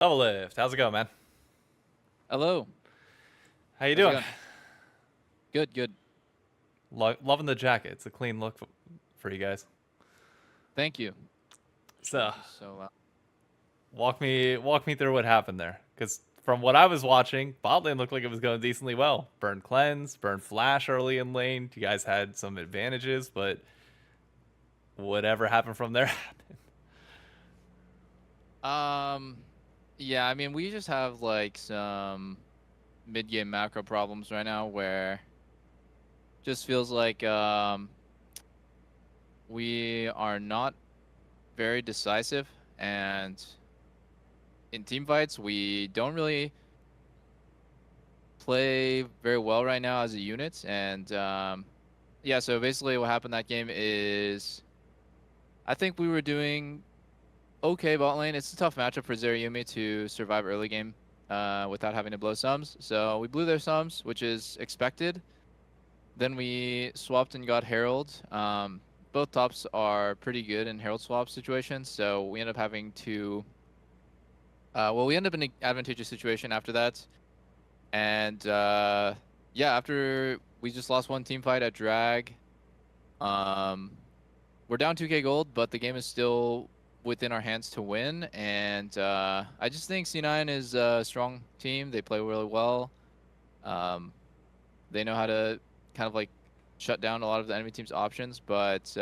Doublelift, how's it going, man? Hello. How you How's it doing? going? Good, good. Loving the jacket. It's a clean look for you guys. Thank you. So, So, walk me through what happened there. Because from what I was watching, bot lane looked like it was going decently well. Burn cleanse, burn flash early in lane. You guys had some advantages, but whatever happened from there happened. um, yeah, I mean, we just have like some mid-game macro problems right now where just feels like we are not very decisive, and in team fights we don't really play very well right now as a unit. And yeah, so basically what happened that game is I think we were doing okay bot lane. It's a tough matchup for Zeri to survive early game without having to blow sums. So we blew their sums, which is expected. Then we swapped and got Herald. Both tops are pretty good in Herald swap situations, so we end up having to. Well, we end up in an advantageous situation after that. And yeah, after we just lost one team fight at Drag, um, we're down 2k gold, but the game is still within our hands to win. And I just think C9 is a strong team. They play really well. Um, they know how to kind of like shut down a lot of the enemy team's options. But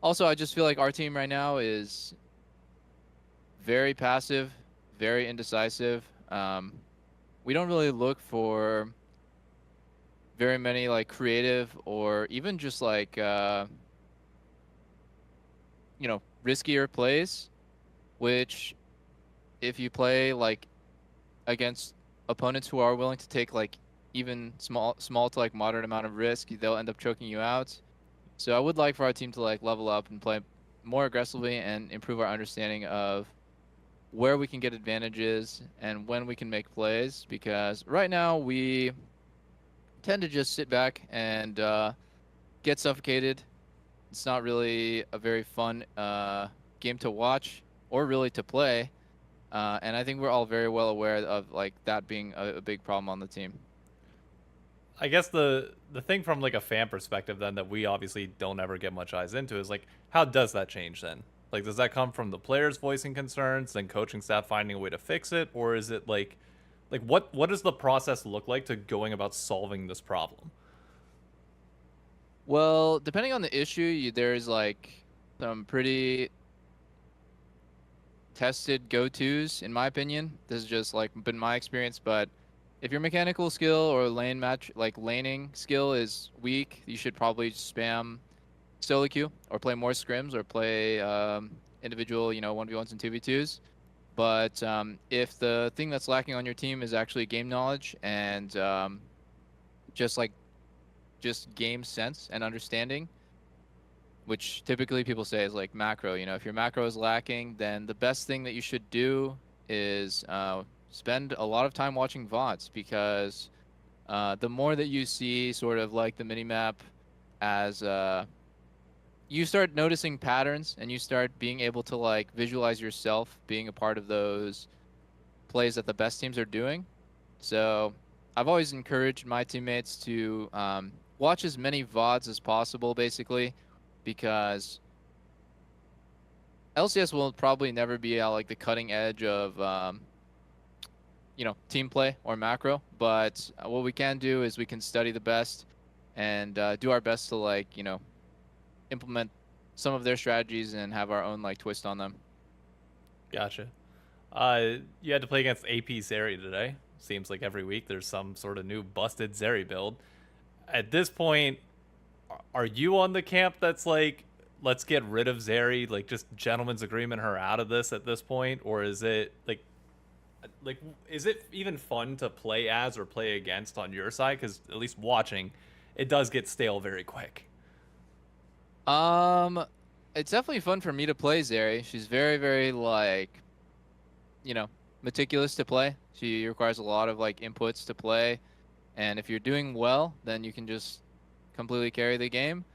also, I just feel like our team right now is very passive, very indecisive. We don't really look for very many like creative or even just like riskier plays, which if you play like against opponents who are willing to take like even small to like moderate amount of risk, they'll end up choking you out. So I would like for our team to like level up and play more aggressively and improve our understanding of where we can get advantages and when we can make plays, because right now we tend to just sit back and get suffocated. It's not really a very fun game to watch or really to play. And I think we're all very well aware of like that being a big problem on the team. I guess the thing from like a fan perspective then that we obviously don't ever get much eyes into is like how does that change then? Like does that come from the players voicing concerns, then coaching staff finding a way to fix it, or is it like what does the process look like to going about solving this problem? Well, depending on the issue, there's like some pretty tested go-tos in my opinion. This is just like been my experience, but if your mechanical skill or lane match like laning skill is weak, you should probably spam solo queue or play more scrims or play individual, 1v1s and 2v2s. But if the thing that's lacking on your team is actually game knowledge and just like just game sense and understanding, which typically people say is like macro. If your macro is lacking, then the best thing that you should do is spend a lot of time watching VODs, because the more that you see sort of like the minimap as you start noticing patterns and you start being able to like visualize yourself being a part of those plays that the best teams are doing. So I've always encouraged my teammates to watch as many VODs as possible, basically, because LCS will probably never be at like the cutting edge of team play or macro. But what we can do is we can study the best and do our best to like implement some of their strategies and have our own like twist on them. Gotcha. You had to play against AP Zeri today. Seems like every week there's some sort of new busted Zeri build. At this point, are you on the camp that's like, let's get rid of Zeri, like just gentleman's agreement her out of this at this point, or is it like is it even fun to play as or play against on your side? Because at least watching, it does get stale very quick. Um, it's definitely fun for me to play Zeri. She's very, very like, you know, meticulous to play. She requires a lot of like inputs to play, and if you're doing well, then you can just completely carry the game.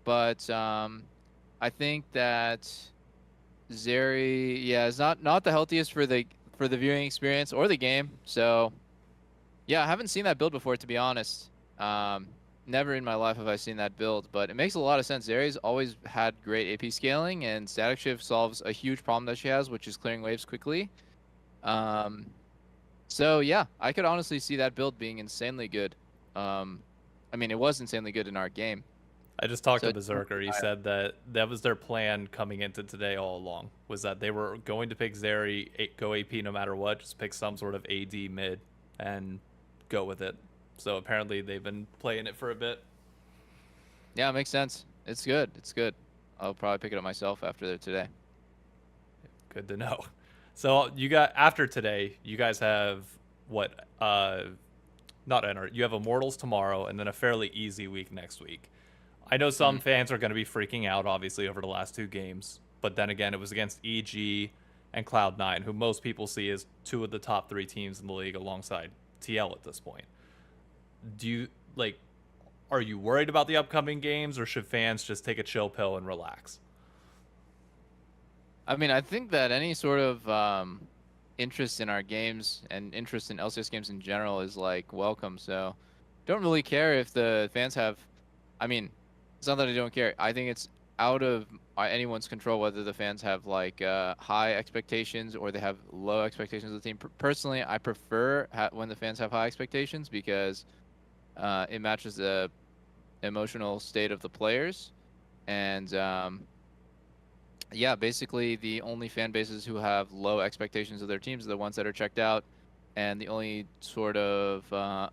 But I think that Zeri, yeah, is not the healthiest for the viewing experience or the game. So yeah, I haven't seen that build before, to be honest. Um, Never in my life have I seen that build, but it makes a lot of sense. Zeri's always had great AP scaling, and Static Shift solves a huge problem that she has, which is clearing waves quickly. Um, so yeah, I could honestly see that build being insanely good. Um, I mean, it was insanely good in our game. I just talked So to Berserker. He said that that was their plan coming into today all along. Was that they were going to pick Zeri, go AP no matter what, just pick some sort of AD mid and go with it. So apparently they've been playing it for a bit. yeah, it makes sense. It's good. It's good. I'll probably pick it up myself after today. Good to know. So you got after today, you guys have what? Not enter. You have Immortals tomorrow, and then a fairly easy week next week. I know some Mhm. fans are going to be freaking out, obviously, over the last two games. But then again, it was against EG and Cloud9, who most people see as two of the top three teams in the league alongside TL at this point. Do you, like, are you worried about the upcoming games, or should fans just take a chill pill and relax? I mean, I think that any sort of interest in our games and interest in LCS games in general is like welcome. So don't really care if the fans have. I mean, it's not that I don't care. I think it's out of anyone's control whether the fans have like high expectations or they have low expectations of the team. Personally, I prefer when the fans have high expectations because it matches the emotional state of the players. And yeah, basically the only fan bases who have low expectations of their teams are the ones that are checked out, and the only sort of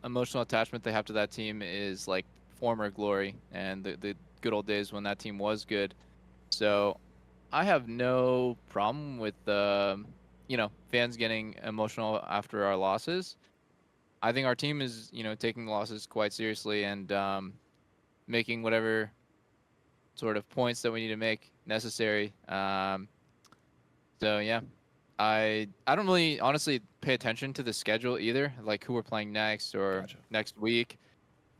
emotional attachment they have to that team is like former glory and the good old days when that team was good. So I have no problem with fans getting emotional after our losses. I think our team is taking the losses quite seriously and making whatever sort of points that we need to make necessary. So yeah, I don't really honestly pay attention to the schedule either, like who we're playing next or Gotcha. next week.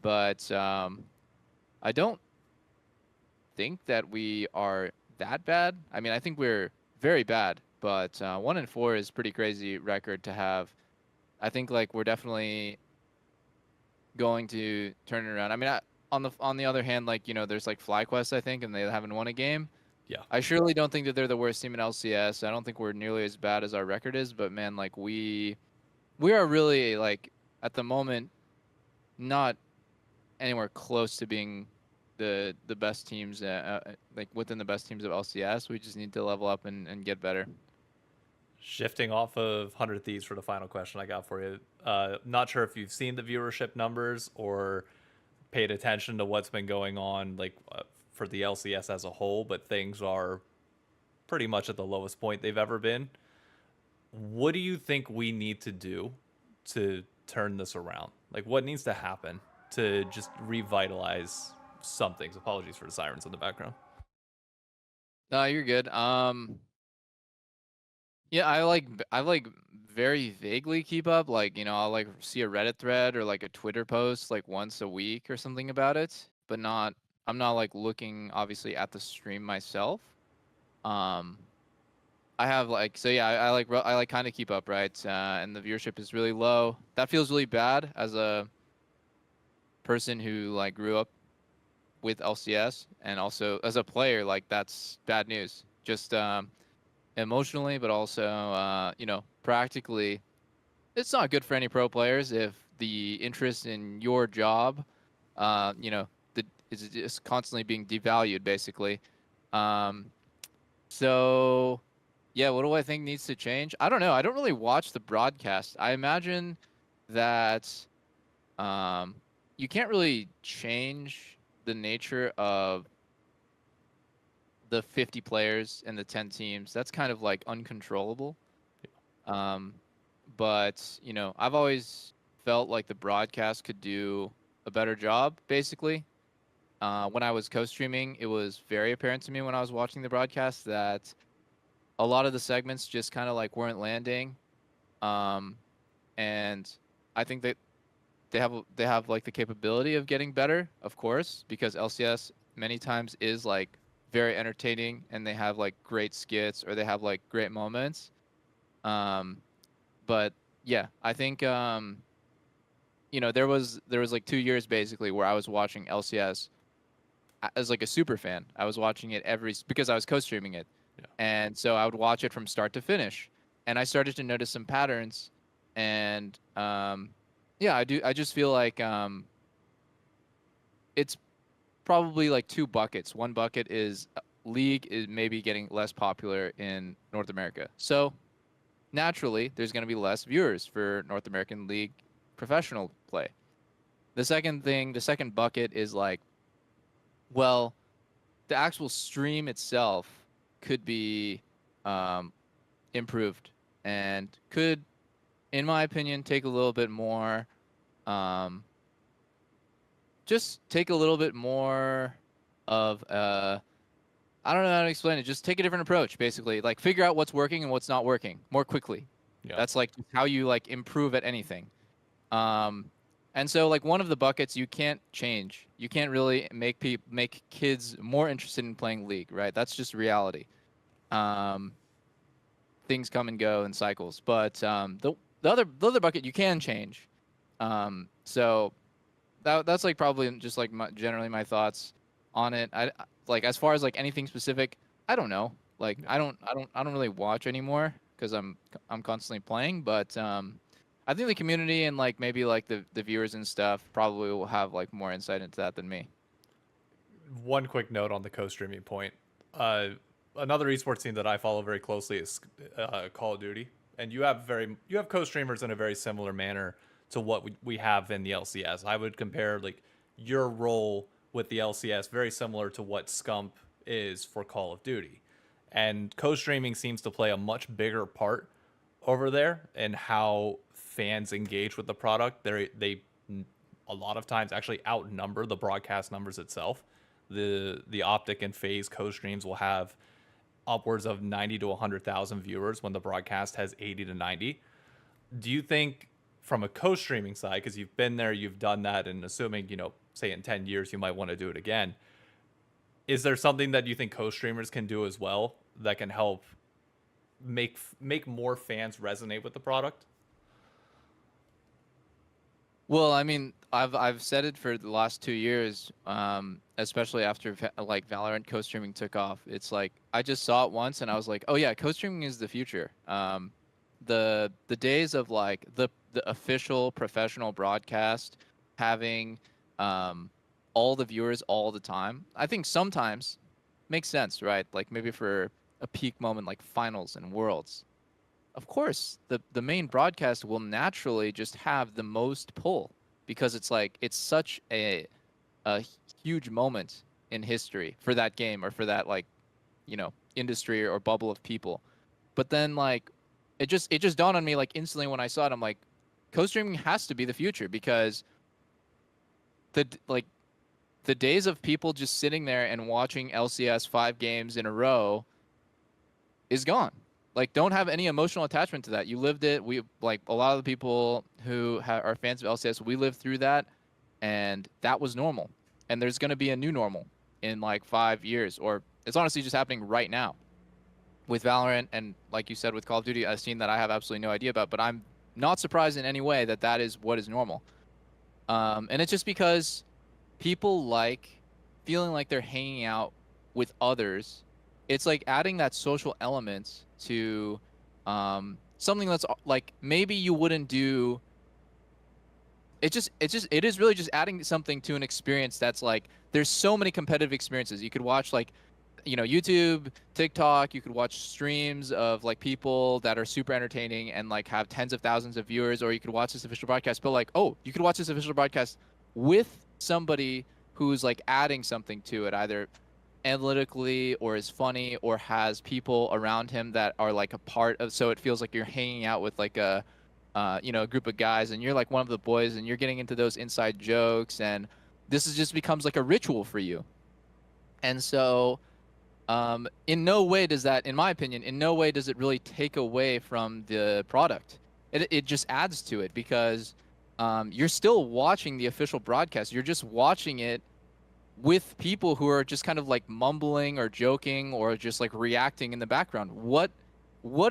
But I don't think that we are that bad. I mean, I think we're very bad, but 1-4 is pretty crazy record to have. I think like we're definitely going to turn it around. I mean, on the other hand, like there's like FlyQuest, I think, and they haven't won a game. Yeah. I surely don't think that they're the worst team in LCS. I don't think we're nearly as bad as our record is, but man, like we are really like at the moment not anywhere close to being the best teams like within the best teams of LCS. We just need to level up and get better. Shifting off of 100 Thieves for the final question I got for you. Not sure if you've seen the viewership numbers or paid attention to what's been going on, like for the LCS as a whole, but things are pretty much at the lowest point they've ever been. What do you think we need to do to turn this around? Like, what needs to happen to just revitalize some things? Apologies for the sirens in the background. No, you're good. Yeah, I like very vaguely keep up. Like, I'll like see a Reddit thread or like a Twitter post like once a week or something about it, but I'm not like looking obviously at the stream myself. Um, I have like so yeah, I like kind of keep up, right? And the viewership is really low. That feels really bad as a person who like grew up with LCS and also as a player, like that's bad news. Just emotionally, but also practically it's not good for any pro players if the interest in your job, is just constantly being devalued, basically. Um, so, yeah, what do I think needs to change? I don't know. I don't really watch the broadcast. I imagine that um, you can't really change the nature of the 50 players and the 10 teams. That's kind of like uncontrollable. Um, but I've always felt like the broadcast could do a better job. Basically, when I was co-streaming, it was very apparent to me when I was watching the broadcast that a lot of the segments just kind of like weren't landing. Um, and I think that they have like the capability of getting better, of course, because LCS many times is like very entertaining and they have like great skits or they have like great moments. Um, But yeah, I think there was like 2 years basically where I was watching LCS as like a super fan. I was watching it because I was co-streaming it, Yeah. and so I would watch it from start to finish, and I started to notice some patterns, and yeah, I just feel like it's probably like two buckets. One bucket is League is maybe getting less popular in North America, so naturally there's going to be less viewers for North American League professional play. The second bucket is like, well, the actual stream itself could be um, improved and could, in my opinion, take a little bit more, um, just take a little bit more of I don't know how to explain it. Just take a different approach, basically. Like figure out what's working and what's not working more quickly. Yeah. That's like how you like improve at anything. Um, and so like one of the buckets you can't change. You can't really make kids more interested in playing League, right? That's just reality. Um, Things come and go in cycles, but the other bucket you can change. So that's like probably just like generally my thoughts on it. Like as far as like anything specific, I don't know. Like Yeah. I don't really watch anymore because I'm constantly playing, but I think the community and like maybe like the viewers and stuff probably will have like more insight into that than me. One quick note on the co-streaming point. Uh, Another esports team that I follow very closely is Call of Duty, and you have co-streamers in a very similar manner to what we have in the LCS. I would compare like your role with the LCS very similar to what Scump is for Call of Duty, and co-streaming seems to play a much bigger part over there and how fans engage with the product. They a lot of times actually outnumber the broadcast numbers itself. The Optic and Phase co-streams will have upwards of 90 to 100,000 viewers when the broadcast has 80 to 90. Do you think from a co-streaming side, because you've been there, you've done that, and assuming, say in 10 years you might want to do it again, is there something that you think co-streamers can do as well that can help make more fans resonate with the product? Well, I mean, I've said it for the last 2 years, especially after like Valorant co-streaming took off. It's like I just saw it once and I was like, oh yeah, co-streaming is the future. The days of like the official professional broadcast having all the viewers all the time, I think sometimes makes sense, right? Like maybe for a peak moment like finals and worlds, of course, the main broadcast will naturally just have the most pull because it's like it's such a huge moment in history for that game or for that like industry or bubble of people. But then like it just dawned on me like instantly when I saw it. I'm like, co-streaming has to be the future because like the days of people just sitting there and watching LCS 5 games in a row is gone. Like, don't have any emotional attachment to that. You lived it. We like a lot of the people who are fans of LCS. We lived through that, and that was normal. And there's going to be a new normal in like 5 years, or it's honestly just happening right now with Valorant and like you said with Call of Duty, a scene that I have absolutely no idea about. But I'm not surprised in any way that that is what is normal. And it's just because people like feeling like they're hanging out with others. It's like adding that social element to something that's like maybe you wouldn't do. It is really just adding something to an experience that's like there's so many competitive experiences. You could watch like YouTube, TikTok, you could watch streams of like people that are super entertaining and like have tens of thousands of viewers, or you could watch this official broadcast, but like, oh, you could watch this official broadcast with somebody who's like adding something to it, either analytically or is funny or has people around him that are like a part of, so it feels like you're hanging out with like a group of guys and you're like one of the boys and you're getting into those inside jokes, and this is just becomes like a ritual for you. And so in no way does that, in my opinion, in no way does it really take away from the product. It just adds to it because you're still watching the official broadcast. You're just watching it with people who are just kind of like mumbling or joking or just like reacting in the background. What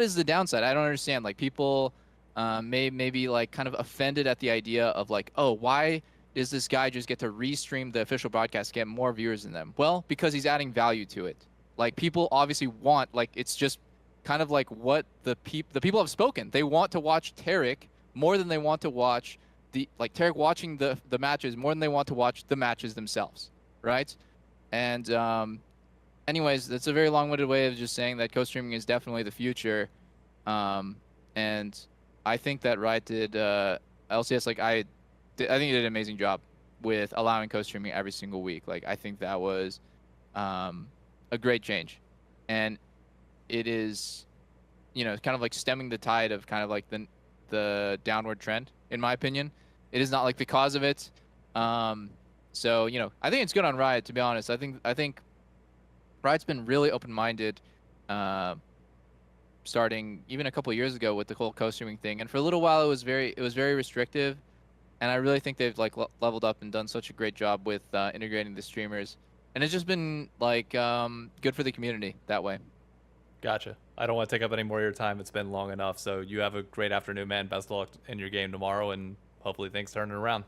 is the downside? I don't understand. Like people maybe like kind of offended at the idea of like, oh, why does this guy just get to restream the official broadcast, get more viewers than them? Well, because he's adding value to it. Like people obviously want, like it's just kind of like what the people have spoken. They want to watch Tarek more than they want to watch Tarek watching the matches more than they want to watch the matches themselves, right? And anyways, that's a very long-winded way of just saying that co-streaming is definitely the future. And I think that Riot did LCS I think he did an amazing job with allowing co-streaming every single week. Like I think that was a great change, and it is, kind of like stemming the tide of kind of like the downward trend, in my opinion. It is not like the cause of it. So I think it's good on Riot, to be honest. I think Riot's been really open-minded, starting even a couple of years ago with the whole co-streaming thing, and for a little while it was very restrictive. And I really think they've like leveled up and done such a great job with integrating the streamers, and it's just been like good for the community that way. Gotcha. I don't want to take up any more of your time. It's been long enough. So you have a great afternoon, man. Best of luck in your game tomorrow, and hopefully things turn it around.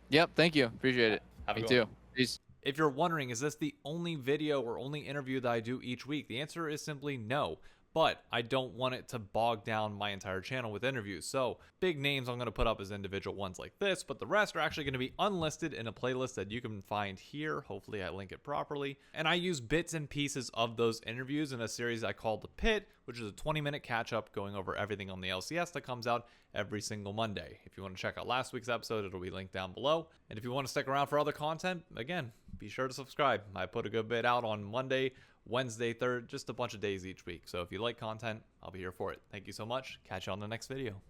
Yep, thank you. Appreciate it. Have a Me good too. one. Peace. If you're wondering, is this the only video or only interview that I do each week? The answer is simply no. But I don't want it to bog down my entire channel with interviews. So big names I'm going to put up as individual ones like this, but the rest are actually going to be unlisted in a playlist that you can find here. Hopefully I link it properly. And I use bits and pieces of those interviews in a series I call The Pit, which is a 20-minute catch-up going over everything on the LCS that comes out every single Monday. If you want to check out last week's episode, it'll be linked down below. And if you want to stick around for other content, again, be sure to subscribe. I put a good bit out on Monday, Wednesday, just a bunch of days each week. So if you like content, I'll be here for it. Thank you so much. Catch you on the next video.